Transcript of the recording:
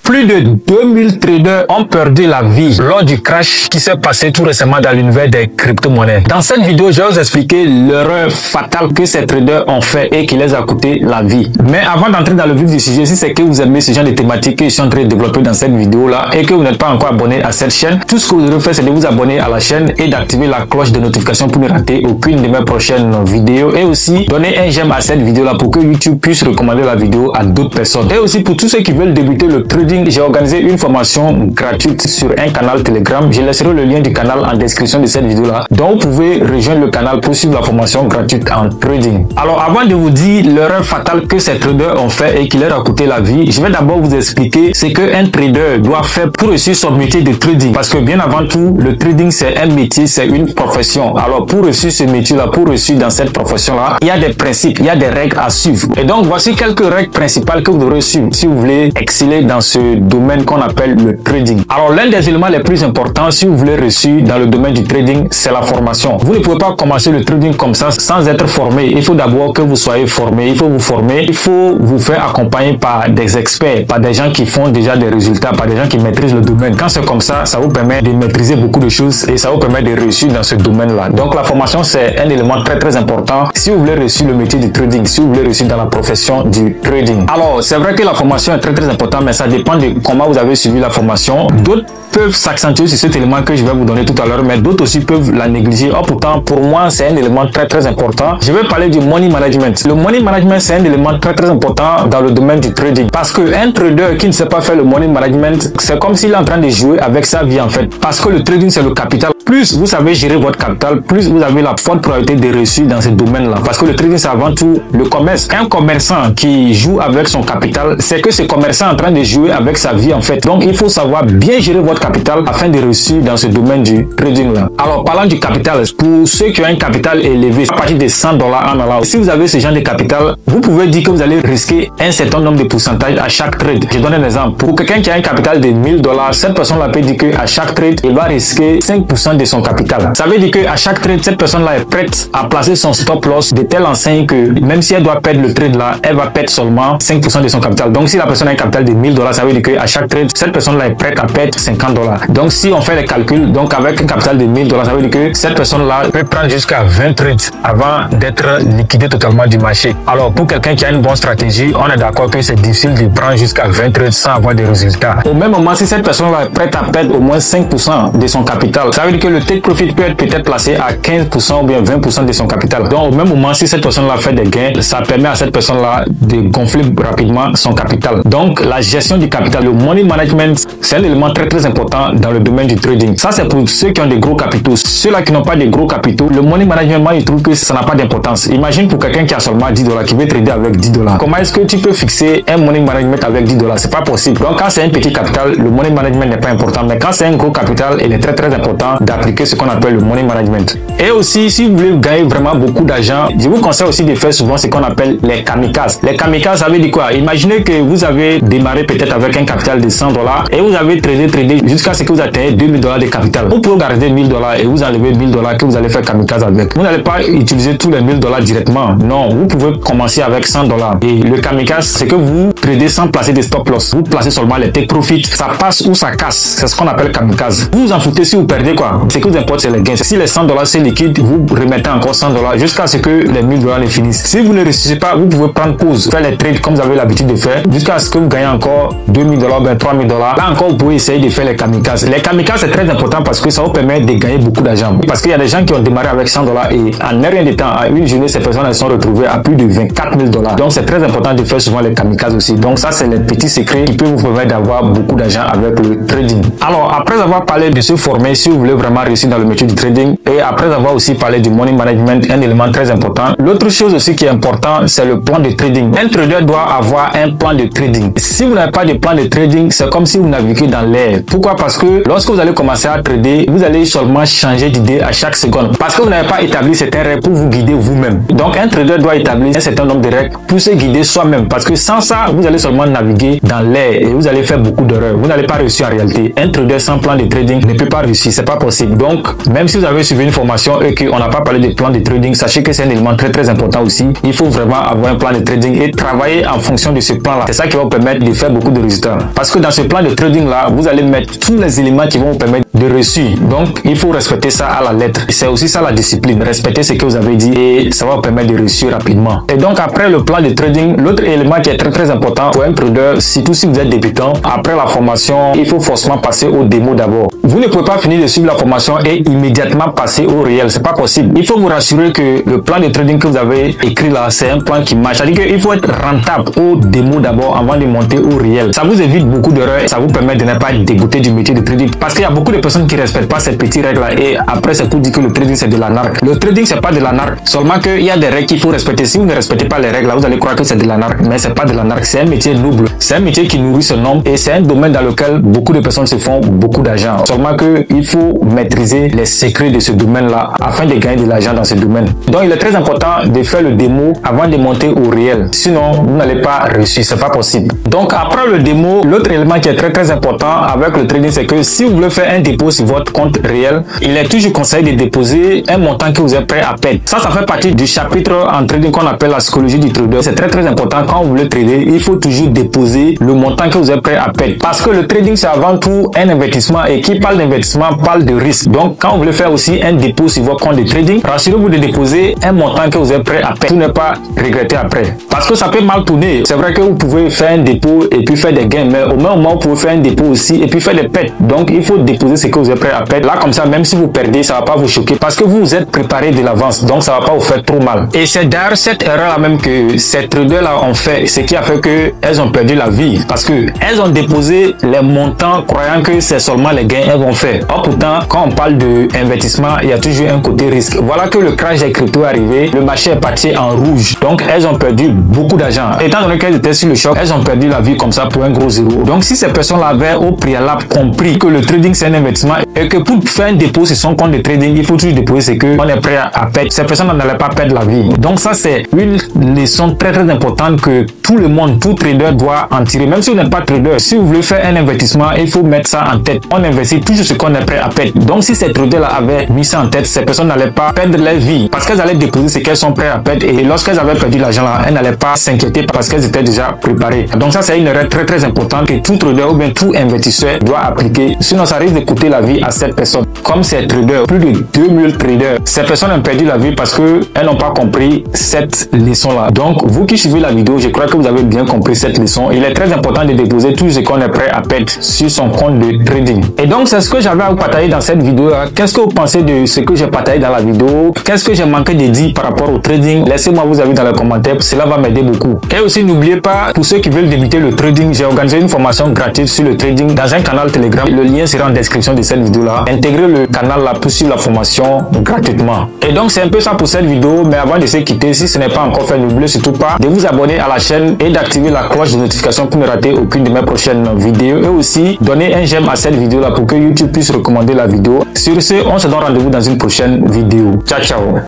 Plus de 2000 traders ont perdu la vie lors du crash qui s'est passé tout récemment dans l'univers des crypto-monnaies. Dans cette vidéo, je vais vous expliquer l'erreur fatale que ces traders ont fait et qui les a coûté la vie. Mais avant d'entrer dans le vif du sujet, si c'est que vous aimez ce genre de thématiques que je suis en train de développer dans cette vidéo-là et que vous n'êtes pas encore abonné à cette chaîne, tout ce que vous devez faire, c'est de vous abonner à la chaîne et d'activer la cloche de notification pour ne rater aucune de mes prochaines vidéos, et aussi donner un j'aime à cette vidéo-là pour que YouTube puisse recommander la vidéo à d'autres personnes. Et aussi pour tous ceux qui veulent débuter le trading, j'ai organisé une formation gratuite sur un canal Telegram. Je laisserai le lien du canal en description de cette vidéo-là. Donc vous pouvez rejoindre le canal pour suivre la formation gratuite en trading. Alors avant de vous dire l'erreur fatale que ces traders ont fait et qui leur a coûté la vie, je vais d'abord vous expliquer ce qu'un trader doit faire pour réussir son métier de trading. Parce que bien avant tout, le trading c'est un métier, c'est une profession. Alors pour réussir ce métier-là, pour réussir dans cette profession-là, il y a des principes, il y a des règles à suivre. Et donc voici quelques règles principales que vous devrez suivre si vous voulez exceller dans ce domaine qu'on appelle le trading. Alors l'un des éléments les plus importants si vous voulez réussir dans le domaine du trading, c'est la formation. Vous ne pouvez pas commencer le trading comme ça sans être formé. Il faut d'abord que vous soyez formé, il faut vous former, il faut vous faire accompagner par des experts, par des gens qui font déjà des résultats, par des gens qui maîtrisent le domaine. Quand c'est comme ça, ça vous permet de maîtriser beaucoup de choses et ça vous permet de réussir dans ce domaine-là. Donc la formation, c'est un élément très important si vous voulez réussir le métier du trading, si vous voulez réussir dans la profession du trading. Alors c'est vrai que la formation est très importante, mais ça dépend de comment vous avez suivi la formation. D'autres peuvent s'accentuer sur cet élément que je vais vous donner tout à l'heure, mais d'autres aussi peuvent la négliger. Or pourtant, pour moi, c'est un élément très important. Je vais parler du money management. Le money management, c'est un élément très important dans le domaine du trading. Parce que un trader qui ne sait pas faire le money management, c'est comme s'il est en train de jouer avec sa vie en fait. Parce que le trading, c'est le capital. Plus vous savez gérer votre capital, plus vous avez la forte probabilité de réussir dans ce domaine-là. Parce que le trading, c'est avant tout le commerce. Un commerçant qui joue avec son capital, c'est que ce commerçant est en train de jouer avec sa vie en fait. Donc, il faut savoir bien gérer votre capital afin de réussir dans ce domaine du trading là. Alors parlant du capital, pour ceux qui ont un capital élevé à partir de 100 $ en allant, si vous avez ce genre de capital, vous pouvez dire que vous allez risquer un certain nombre de pourcentages à chaque trade. Je donne un exemple. Pour quelqu'un qui a un capital de 1000 $, cette personne là peut dire que à chaque trade, il va risquer 5% de son capital. Ça veut dire que à chaque trade, cette personne là est prête à placer son stop loss de telle enseigne que même si elle doit perdre le trade là, elle va perdre seulement 5% de son capital. Donc si la personne a un capital de 1000 $, ça veut dire que à chaque trade, cette personne là est prête à perdre 50 $. Donc si on fait les calculs, donc avec un capital de 1000 $, ça veut dire que cette personne-là peut prendre jusqu'à 20 trades avant d'être liquidée totalement du marché. Alors pour quelqu'un qui a une bonne stratégie, on est d'accord que c'est difficile de prendre jusqu'à 20 trades sans avoir des résultats. Au même moment, si cette personne-là est prête à perdre au moins 5% de son capital, ça veut dire que le take profit peut être peut-être placé à 15% ou bien 20% de son capital. Donc au même moment, si cette personne-là fait des gains, ça permet à cette personne-là de gonfler rapidement son capital. Donc la gestion du capital, le money management, c'est un élément très important dans le domaine du trading. Ça, c'est pour ceux qui ont des gros capitaux. Ceux-là qui n'ont pas de gros capitaux, le money management, moi, je trouve que ça n'a pas d'importance. Imagine pour quelqu'un qui a seulement 10 $, qui veut trader avec 10 $. Comment est-ce que tu peux fixer un money management avec 10 $? C'est pas possible. Donc, quand c'est un petit capital, le money management n'est pas important. Mais quand c'est un gros capital, il est très important d'appliquer ce qu'on appelle le money management. Et aussi, si vous voulez gagner vraiment beaucoup d'argent, je vous conseille aussi de faire souvent ce qu'on appelle les kamikazes. Les kamikazes, ça veut dire quoi? Imaginez que vous avez démarré peut-être avec un capital de 100 $ et vous avez tradé jusqu'à ce que vous atteignez 2000 $ de capital. Vous pouvez garder 1000 $ et vous enlevez 1000 $ que vous allez faire kamikaze avec. Vous n'allez pas utiliser tous les 1000 $ directement. Non, vous pouvez commencer avec 100 $. Et le kamikaze, c'est que vous tradez sans placer de stop loss. Vous placez seulement les take profit. Ça passe ou ça casse. C'est ce qu'on appelle kamikaze. Vous vous en foutez si vous perdez quoi. Ce qui vous importe, c'est les gains. Si les 100 $ c'est liquide, vous remettez encore 100 $ jusqu'à ce que les 1000 $ ne finissent. Si vous ne réussissez pas, vous pouvez prendre pause, faire les trades comme vous avez l'habitude de faire jusqu'à ce que vous gagnez encore 2000 $, ben 3000 $. Là encore, vous pouvez essayer de faire les kamikazes. Les kamikazes, c'est très important parce que ça vous permet de gagner beaucoup d'argent. Parce qu'il y a des gens qui ont démarré avec 100 $ et en rien de temps, à une journée, ces personnes elles sont retrouvées à plus de 24 000 $. Donc c'est très important de faire souvent les kamikazes aussi. Donc ça, c'est les petits secrets qui peuvent vous permettre d'avoir beaucoup d'argent avec le trading. Alors après avoir parlé de se former, si vous voulez vraiment réussir dans le métier du trading, et après avoir aussi parlé du money management, un élément très important, l'autre chose aussi qui est important, c'est le plan de trading. Un trader doit avoir un plan de trading. Si vous n'avez pas de plan de trading, c'est comme si vous naviguez dans l'air. Pourquoi? Parce que lorsque vous allez commencer à trader, vous allez seulement changer d'idée à chaque seconde. Parce que vous n'avez pas établi certaines règles pour vous guider vous-même. Donc un trader doit établir un certain nombre de règles pour se guider soi-même. Parce que sans ça, vous allez seulement naviguer dans l'air et vous allez faire beaucoup d'erreurs. Vous n'allez pas réussir en réalité. Un trader sans plan de trading ne peut pas réussir. C'est pas possible. Donc, même si vous avez suivi une formation et qu'on n'a pas parlé de plan de trading, sachez que c'est un élément très important aussi. Il faut vraiment avoir un plan de trading et travailler en fonction de ce plan-là. C'est ça qui va vous permettre de faire beaucoup de résultats résultats. Parce que dans ce plan de trading là, vous allez mettre tous les éléments qui vont vous permettre de réussir. Donc, il faut respecter ça à la lettre. C'est aussi ça la discipline. Respecter ce que vous avez dit et ça va vous permettre de réussir rapidement. Et donc, après le plan de trading, l'autre élément qui est très important pour un trader, surtout si vous êtes débutant, après la formation, il faut forcément passer au démo d'abord. Vous ne pouvez pas finir de suivre la formation et immédiatement passer au réel. C'est pas possible. Il faut vous rassurer que le plan de trading que vous avez écrit là, c'est un plan qui marche. C'est-à-dire qu'il faut être rentable au démo d'abord avant de monter au réel. Ça vous évite beaucoup d'erreurs et ça vous permet de ne pas être dégoûté du métier de trading. Parce qu'il y a beaucoup de personnes qui ne respectent pas cette petite règle là et après c'est pour dire que le trading c'est de la narque. Le trading c'est pas de la narque. Seulement qu'il y a des règles qu'il faut respecter. Si vous ne respectez pas les règles là, vous allez croire que c'est de la narque. Mais c'est pas de la narque. C'est un métier noble. C'est un métier qui nourrit son homme et c'est un domaine dans lequel beaucoup de personnes se font beaucoup d'argent. Seulement qu'il faut maîtriser les secrets de ce domaine là afin de gagner de l'argent dans ce domaine. Donc il est très important de faire le démo avant de monter au réel. Sinon, vous n'allez pas réussir. C'est pas possible. Donc après le démo, l'autre élément qui est très important avec le trading, c'est que si vous voulez faire un dépôt sur votre compte réel, il est toujours conseillé de déposer un montant que vous êtes prêt à perdre. Ça fait partie du chapitre en trading qu'on appelle la psychologie du trader. C'est très important. Quand vous voulez trader, il faut toujours déposer le montant que vous êtes prêt à perdre. Parce que le trading, c'est avant tout un investissement et qui parle d'investissement parle de risque. Donc, quand vous voulez faire aussi un dépôt sur votre compte de trading, rassurez-vous de déposer un montant que vous êtes prêt à perdre pour ne pas regretter après. Parce que ça peut mal tourner. C'est vrai que vous pouvez faire un dépôt et puis faire des gains, mais au même moment, vous pouvez faire un dépôt aussi et puis faire des pertes. Donc, il faut déposer ce que vous êtes prêt à perdre. Là, comme ça, même si vous perdez, ça va pas vous choquer parce que vous vous êtes préparé de l'avance. Donc, ça va pas vous faire trop mal. Et c'est d'ailleurs cette erreur-là même que ces traders-là ont fait, ce qui a fait qu'elles ont perdu la vie. Parce que elles ont déposé les montants croyant que c'est seulement les gains qu'elles vont faire. Or, pourtant, quand on parle d'investissement, il y a toujours un côté risque. Voilà que le crash des cryptos est arrivé, le marché est parti en rouge. Donc, elles ont perdu beaucoup d'argent. Étant donné qu'elles étaient sur le choc, elles ont perdu la vie comme ça pour un gros zéro. Donc, si ces personnes avaient au préalable compris que le trading c'est un investissement et que pour faire un dépôt sur son compte de trading, il faut toujours déposer ce qu'on est prêt à perdre, ces personnes n'allaient pas perdre la vie. Donc, ça, c'est une leçon très importante que tout le monde, tout trader doit en tirer. Même si vous n'êtes pas trader, si vous voulez faire un investissement, il faut mettre ça en tête. On investit toujours ce qu'on est prêt à perdre. Donc, si ces traders-là avaient mis ça en tête, ces personnes n'allaient pas perdre leur vie parce qu'elles allaient déposer ce qu'elles sont prêtes à perdre et lorsqu'elles avaient perdu l'argent là, elles n'allaient pas s'inquiéter parce qu'elles étaient déjà préparées. Donc, ça, c'est une erreur très importante que tout trader ou bien tout investisseur doit appliquer. Sinon, ça risque de coûter la vie à cette personne. Comme ces traders, plus de 2000 traders, ces personnes ont perdu la vie parce qu'elles n'ont pas compris cette leçon-là. Donc, vous qui suivez la vidéo, je crois que vous avez bien compris cette leçon. Il est très important de déposer tout ce qu'on est prêt à perdre sur son compte de trading. Et donc, c'est ce que j'avais à vous partager dans cette vidéo. Qu'est-ce que vous pensez de ce que j'ai partagé dans la vidéo? Qu'est-ce que j'ai manqué de dire par rapport au trading? Laissez-moi vous avis dans les commentaires. Cela va m'aider beaucoup. Et aussi, n'oubliez pas, pour ceux qui veulent débuter le trading, j'ai organisé une formation gratuite sur le trading dans un canal Telegram. Le lien sera en description de cette vidéo-là. Intégrez le canal là pour suivre la formation gratuitement. Et donc, c'est un peu ça pour cette vidéo. Mais avant de se quitter, si ce n'est pas encore fait, n'oubliez surtout pas de vous abonner à la chaîne et d'activer la cloche de notification pour ne rater aucune de mes prochaines vidéos. Et aussi, donner un j'aime à cette vidéo-là pour que YouTube puisse recommander la vidéo. Sur ce, on se donne rendez-vous dans une prochaine vidéo. Ciao, ciao.